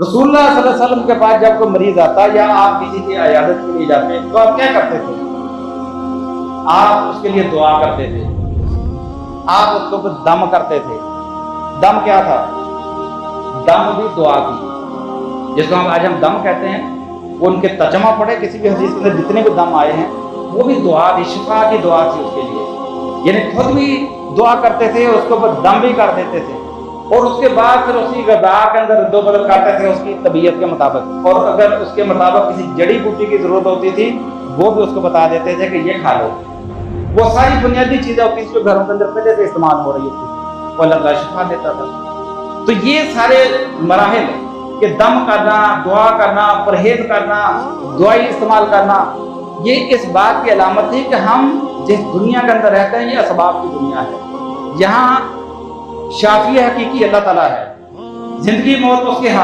رسول اللہ صلی اللہ علیہ وسلم کے پاس جب کوئی مریض آتا یا آپ کسی کی عیادت کے لیے جاتے تو آپ کیا کرتے تھے؟ آپ اس کے لیے دعا کرتے تھے، آپ اس کو دم کرتے تھے۔ دم کیا تھا؟ دم بھی دعا کی، جس کو آج ہم دم کہتے ہیں، وہ ان کے ترجمہ پڑھے کسی بھی حدیث میں جتنے بھی دم آئے ہیں وہ بھی دعا تھی، شفا کی دعا تھی اس کے لیے، یعنی خود بھی دعا کرتے تھے، اس کو دم بھی کر دیتے تھے، اور اس کے بعد پھر اسی غذا کے اندر دو بدل کرتے تھے اس کی طبیعت کے مطابق، اور اگر اس کے مطابق کسی جڑی بوٹی کی ضرورت ہوتی تھی وہ بھی اس کو بتا دیتے تھے کہ یہ کھا لو۔ وہ ساری بنیادی چیزیں ہوتی تھیں جو گھروں کے اندر پہلے سے استعمال ہو رہی تھی، وہ اللہ تعالیٰ شفا دیتا تھا۔ تو یہ سارے مراحل کہ دم کرنا، دعا کرنا، پرہیز کرنا، دعائی استعمال کرنا، یہ اس بات کی علامت تھی کہ ہم جس دنیا کے اندر رہتے ہیں یہ اسباب کی دنیا ہے، یہاں شافی حقیقی اللہ تعالیٰ ہے، زندگی موت اس کے ہاتھ